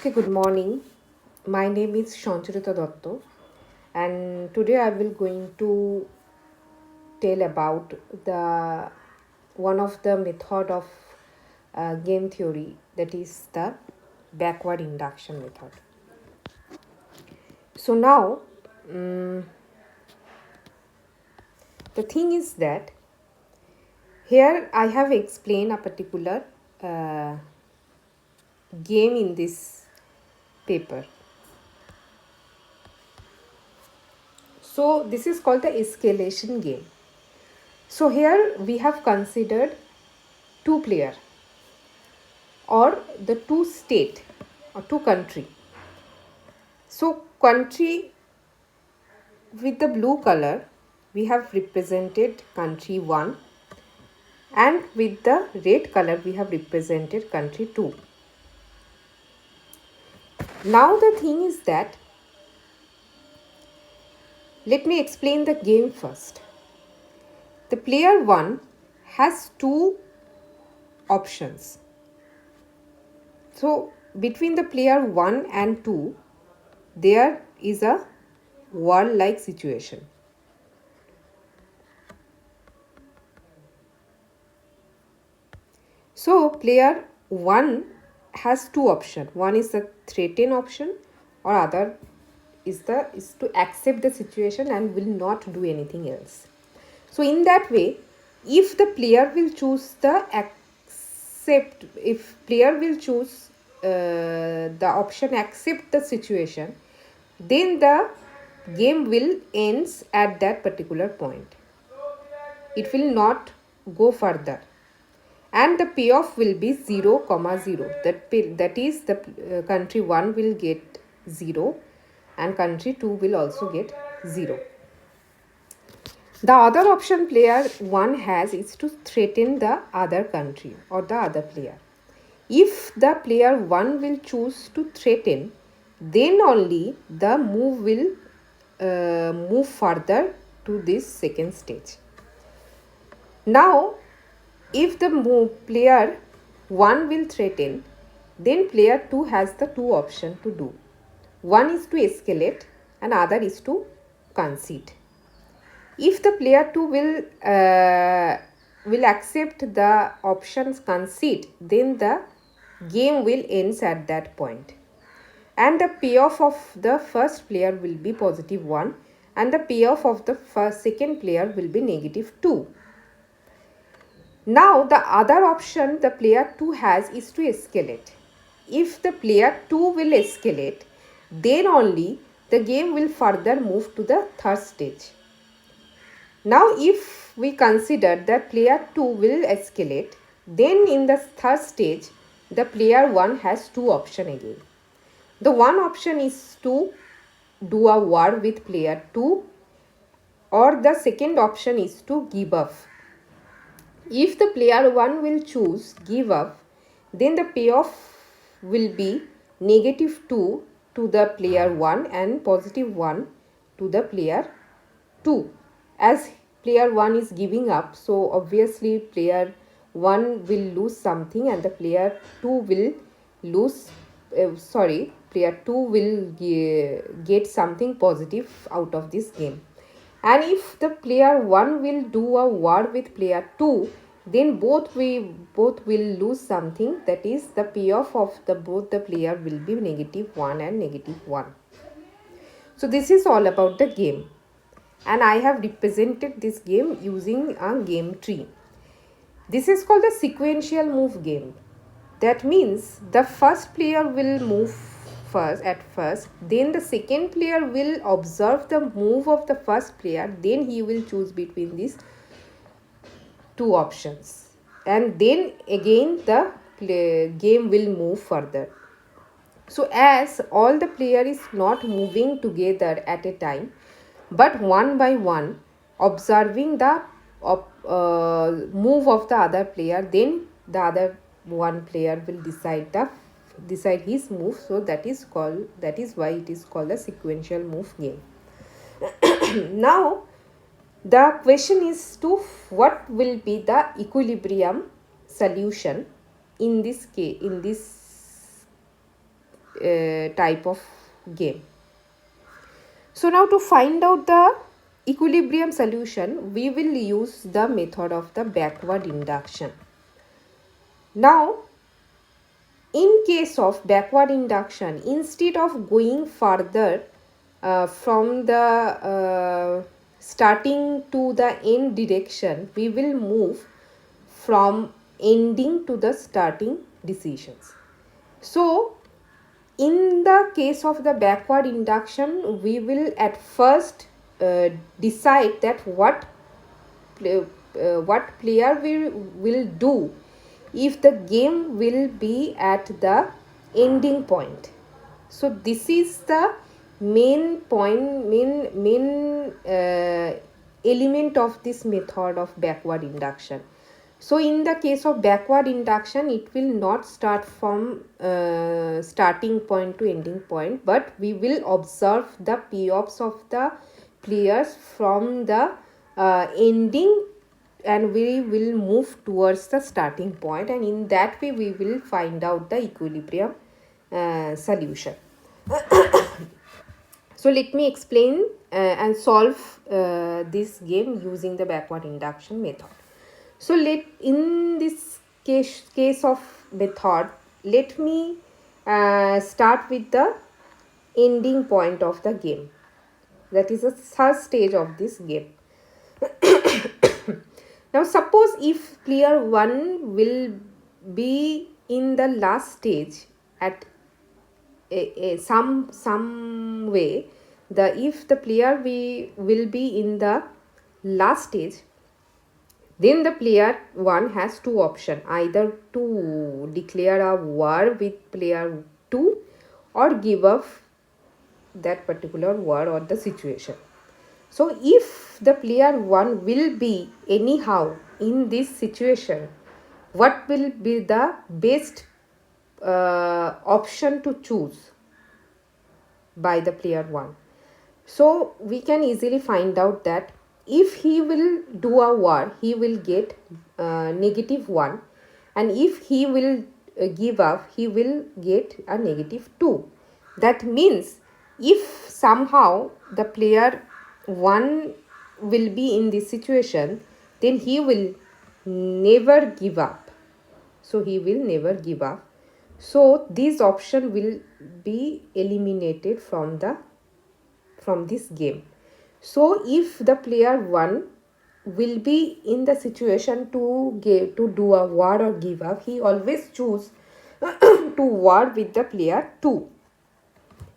Okay, good morning. My name is Shancharita Dotto, and today I will going to tell about the one of the method of game theory, that is the backward induction method. So now the thing is that here I have explained a particular uh, game in this paper. So this is called the escalation game. So here we have considered two player or the two state or two country. So country with the blue color we have represented country 1, and with the red color we have represented country 2. Now the thing is that let me explain the game first. The player 1 has two options. So between the player 1 and 2 there is a war-like situation. So player 1 has two options. One is the threaten option, or other is to accept the situation and will not do anything else. So in that way, if the player will choose the accept, if player will choose the option accept the situation, then the game will ends at that particular point. It will not go further, and the payoff will be 0, 0. That is the country 1 will get 0 and country 2 will also get 0. The other option player 1 has is to threaten the other country or the other player. If the player 1 will choose to threaten, then only the move will move further to this second stage. Now, if the player 1 will threaten, then player 2 has the two options to do. One is to escalate and other is to concede. If the player 2 will accept the options concede, then the game will ends at that point. And the payoff of the first player will be positive 1 and the payoff of the second player will be negative 2. Now the other option the player 2 has is to escalate. If the player 2 will escalate, then only the game will further move to the third stage. Now if we consider that player 2 will escalate, then in the third stage the player 1 has two options again. The one option is to do a war with player 2, or the second option is to give up. If the player 1 will choose give up, then the payoff will be negative 2 to the player 1 and positive 1 to the player 2. As player 1 is giving up, so obviously player 1 will lose something and the player 2 will lose, player 2 will get something positive out of this game. And if the player 1 will do a war with player 2, then both will lose something, that is the payoff of both the player will be negative 1 and negative 1. So this is all about the game, and I have represented this game using a game tree. This is called the sequential move game. That means the first player will move at first, then the second player will observe the move of the first player, then he will choose between these two options, and then again the game will move further. So as all the player is not moving together at a time, but one by one observing the move of the other player, then the other one player will decide his move. So that is why it is called a sequential move game. Now the question is to what will be the equilibrium solution in this case, in this type of game. So now to find out the equilibrium solution, we will use the method of the backward induction. Now, in case of backward induction, instead of going further from the starting to the end direction, we will move from ending to the starting decisions. So, in the case of the backward induction, we will at first decide that what player will do if the game will be at the ending point. So this is the main point, main element of this method of backward induction. So in the case of backward induction, it will not start from starting point to ending point, but we will observe the payoffs of the players from the ending, and we will move towards the starting point, and in that way we will find out the equilibrium solution. So let me explain and solve this game using the backward induction method. So in this case of method, let me start with the ending point of the game. That is the third stage of this game. Now suppose if player 1 will be in the last stage at some way, if the player will be in the last stage, then the player 1 has two options, either to declare a war with player 2 or give up that particular war or the situation. So if the player 1 will be anyhow in this situation, what will be the best option to choose by the player 1? So we can easily find out that if he will do a war, he will get -1, and if he will give up, he will get a -2. That means if somehow the player 1 will be in this situation, then he will never give up. So he will never give up. So this option will be eliminated from this game. So if the player 1 will be in the situation to do a war or give up, he always choose to war with the player 2,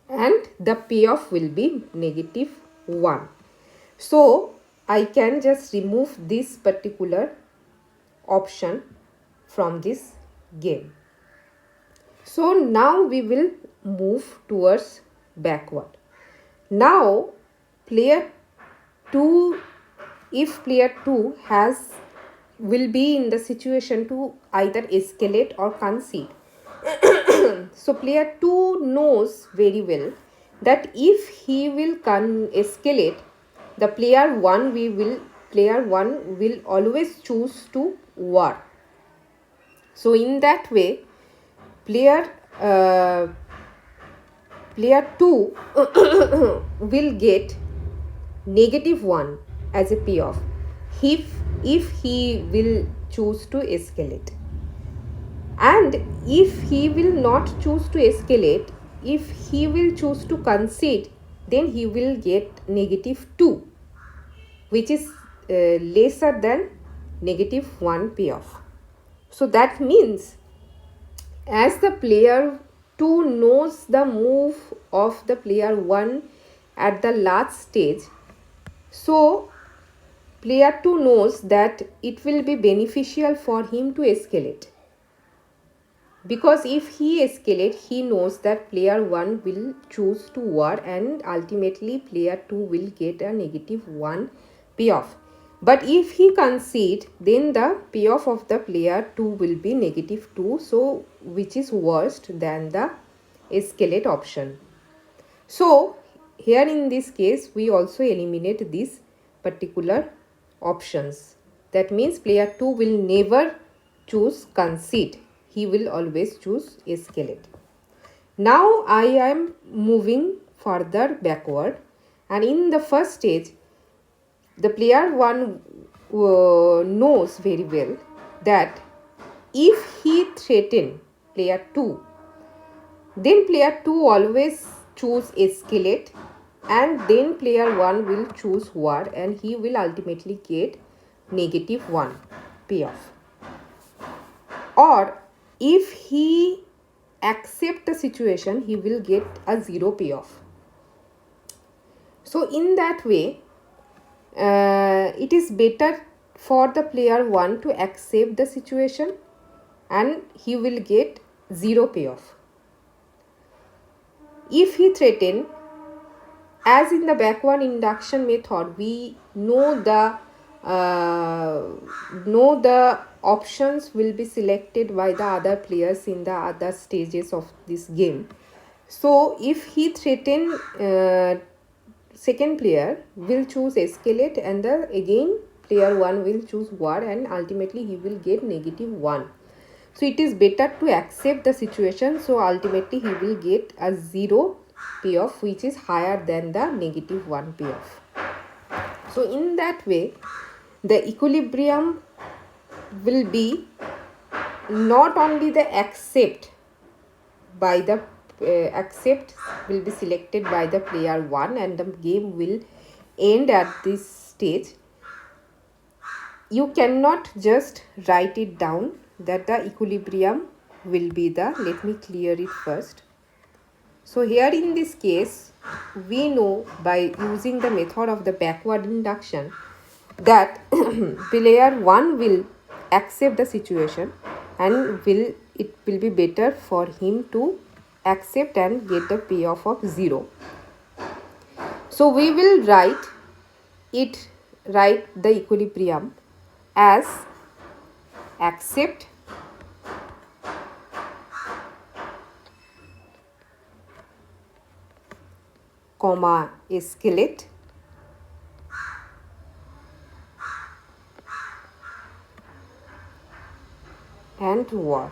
and the payoff will be -1. So I can just remove this particular option from this game. So now we will move towards backward. Now player 2, if player 2 will be in the situation to either escalate or concede. So player 2 knows very well that if he will escalate, the player 1 will always choose to war. So in that way, player 2 will get -1 as a payoff if he will choose to escalate. And if he will not choose to escalate, if he will choose to concede, then he will get -2, which is lesser than -1 payoff. So that means as the player 2 knows the move of the player 1 at the last stage, so player 2 knows that it will be beneficial for him to escalate, because if he escalates, he knows that player 1 will choose to war, and ultimately player 2 will get a -1 payoff. But if he concedes, then the payoff of the player 2 will be -2, so which is worse than the escalate option. So here in this case, we also eliminate these particular options. That means player 2 will never choose concede. He will always choose escalate. Now I am moving further backward, and in the first stage the player 1 knows very well that if he threaten player 2, then player 2 always choose escalate, and then player 1 will choose war, and he will ultimately get -1 payoff. Or if he accept the situation, he will get a 0 payoff. So in that way, it is better for the player 1 to accept the situation, and he will get 0 payoff. If he threaten, as in the backward induction method, we know the options will be selected by the other players in the other stages of this game. So if he threaten, second player will choose escalate, and again player 1 will choose war, and ultimately he will get -1. So it is better to accept the situation, so ultimately he will get a 0 payoff, which is higher than the -1 payoff. So in that way, the equilibrium will be not only the accept will be selected by the player 1, and the game will end at this stage. You cannot just write it down that the equilibrium will be the, let me clear it first. So here in this case, we know by using the method of the backward induction that player 1 will accept the situation, and it will be better for him to accept and get the payoff of 0. So we will write the equilibrium as accept comma escalate and war.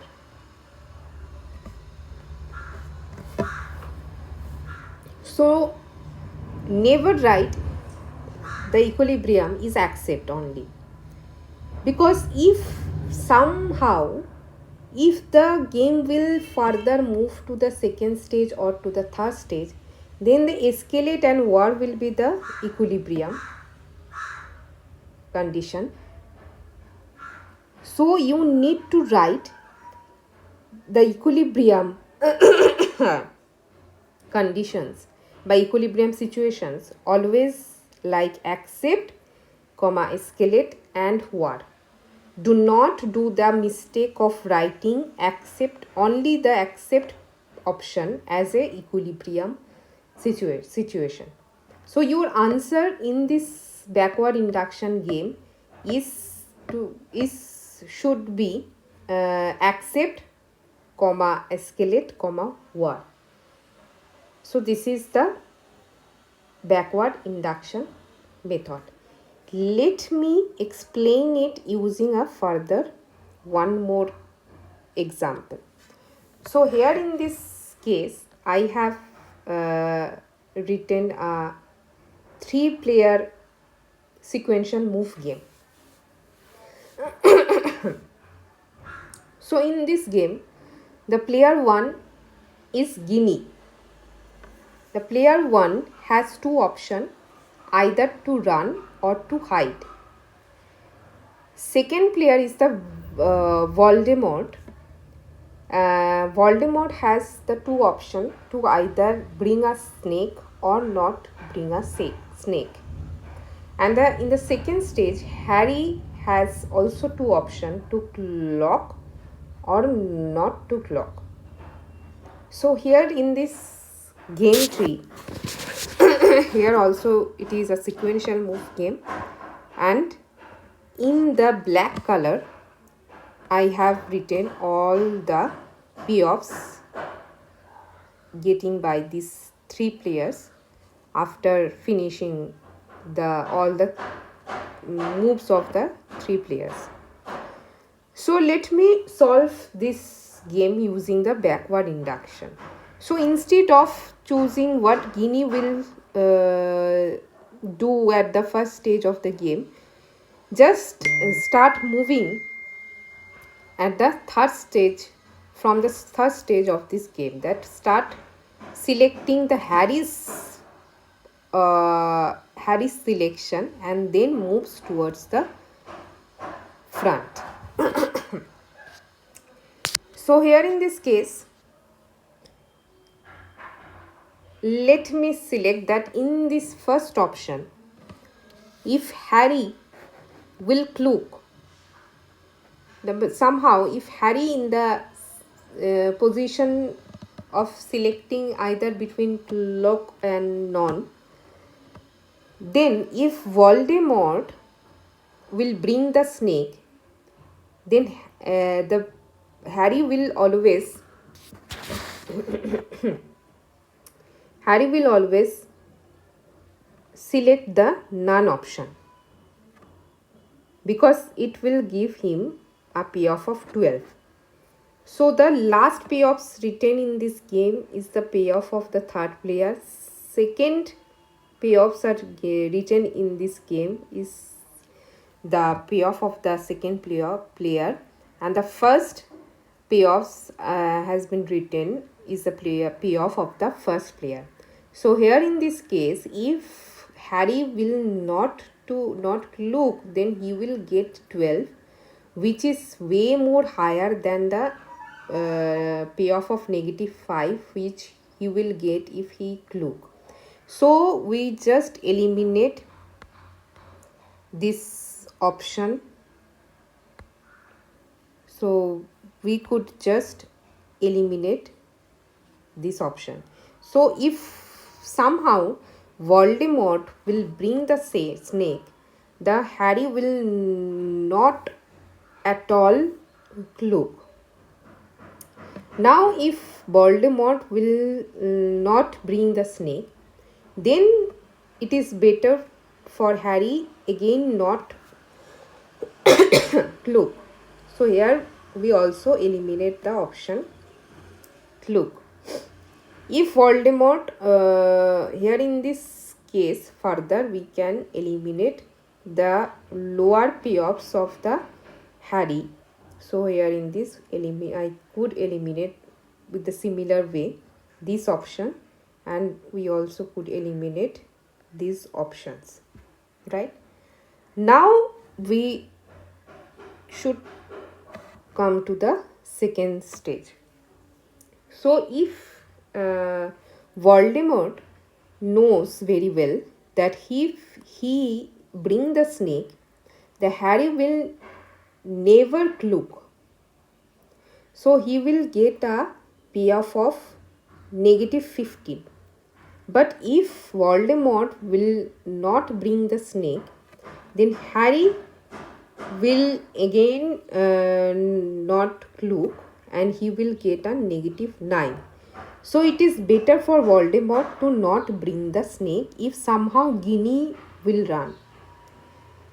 So never write the equilibrium is accept only, because if the game will further move to the second stage or to the third stage, then the escalate and war will be the equilibrium condition. So you need to write the equilibrium conditions by equilibrium situations always like accept, comma escalate and war. Do not do the mistake of writing only the accept option as a equilibrium situation. So your answer in this backward induction game should be accept, comma escalate, comma war. So this is the backward induction method. Let me explain it using a further one more example. So here in this case, I have written a 3-player sequential move game. So in this game, the player 1 is Guinea. The player 1 has 2 options, either to run or to hide. Second player is the Voldemort. Voldemort has the 2 options to either bring a snake or not bring a snake. And in the second stage, Harry has also 2 options to clock or not to clock. So here in this game tree, here also it is a sequential move game, and in the black color I have written all the payoffs getting by these 3 players after finishing all the moves of the 3 players. So let me solve this game using the backward induction. So instead of choosing what Guinea will do at the first stage of the game, just start moving at the third stage, from the third stage of this game, that start selecting the Harry's selection and then moves towards the front. So here in this case, let me select that in this first option, if Harry will cloak, somehow if Harry in the position of selecting either between cloak and non, then if Voldemort will bring the snake, then the Harry will always select the none option, because it will give him a payoff of 12. So the last payoffs written in this game is the payoff of the third player. Second payoffs are written in this game is the payoff of the second player, and the first payoffs has been written is the payoff of the first player. So here in this case, if Harry will not look, then he will get 12, which is way more higher than the payoff of -5, which he will get if he cloak. So we just eliminate this option. So we could just eliminate this option. So if somehow Voldemort will bring the snake, the Harry will not at all cloak. Now if Voldemort will not bring the snake, then it is better for Harry again not cloak. So here we also eliminate the option cloak. If Voldemort, here in this case further we can eliminate the lower payoffs of the Harry. So here in this I could eliminate with the similar way this option, and we also could eliminate these options, right? Now we should come to the second stage. So if Voldemort knows very well that if he bring the snake, the Harry will never cloak. So he will get a payoff of -15. But if Voldemort will not bring the snake, then Harry will again not cloak, and he will get a -9. So it is better for Voldemort to not bring the snake if somehow Ginny will run.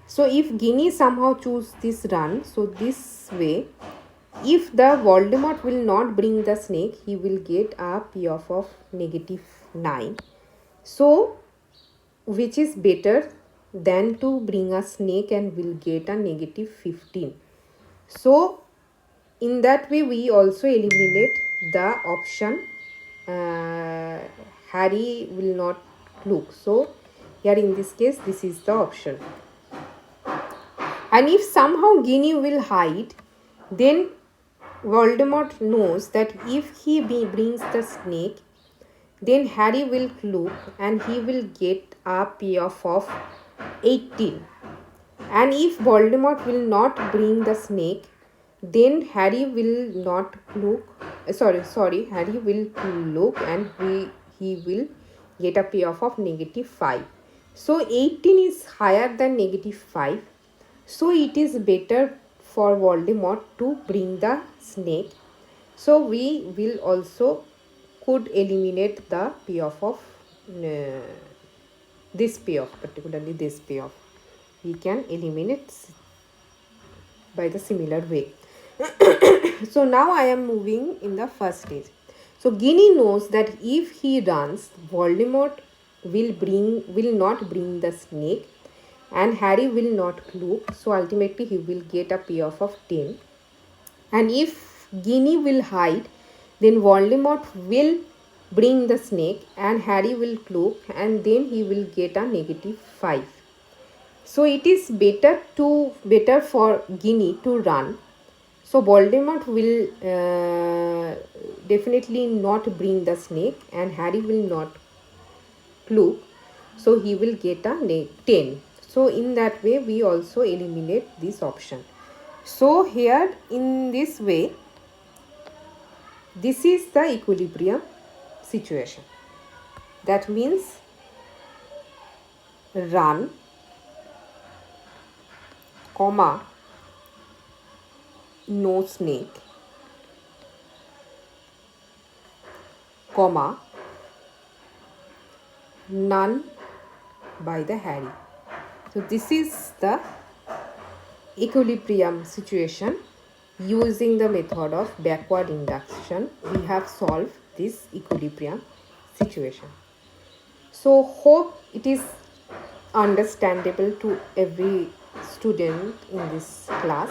So if Ginny somehow choose this run, so this way, if the Voldemort will not bring the snake, he will get a payoff of -9. So which is better than to bring a snake and will get a -15. So in that way we also eliminate the option Harry will not cloak. So here in this case, this is the option. And if somehow Ginny will hide, then Voldemort knows that if he brings the snake, then Harry will cloak and he will get a payoff of 18. And if Voldemort will not bring the snake, then Harry will not cloak. Harry will cloak and he will get a payoff of -5. So 18 is higher than -5. So it is better for Voldemort to bring the snake. So we will also could eliminate the payoff of this payoff, particularly this payoff. We can eliminate by the similar way. So now I am moving in the first stage. So Ginny knows that if he runs, Voldemort will not bring the snake, and Harry will not cloak. So ultimately he will get a payoff of 10. And if Ginny will hide, then Voldemort will bring the snake and Harry will cloak, and then he will get a negative 5. So it is better for Ginny to run. So Voldemort will definitely not bring the snake, and Harry will not cloak. So he will get a 10. So in that way we also eliminate this option. So here in this way, this is the equilibrium situation. That means run, comma, no snake, comma, none by the Harry. So this is the equilibrium situation. Using the method of backward induction, we have solved this equilibrium situation. So hope it is understandable to every student in this class.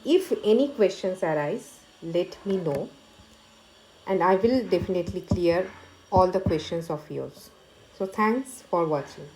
If any questions arise, let me know, and I will definitely clear all the questions of yours. So thanks for watching.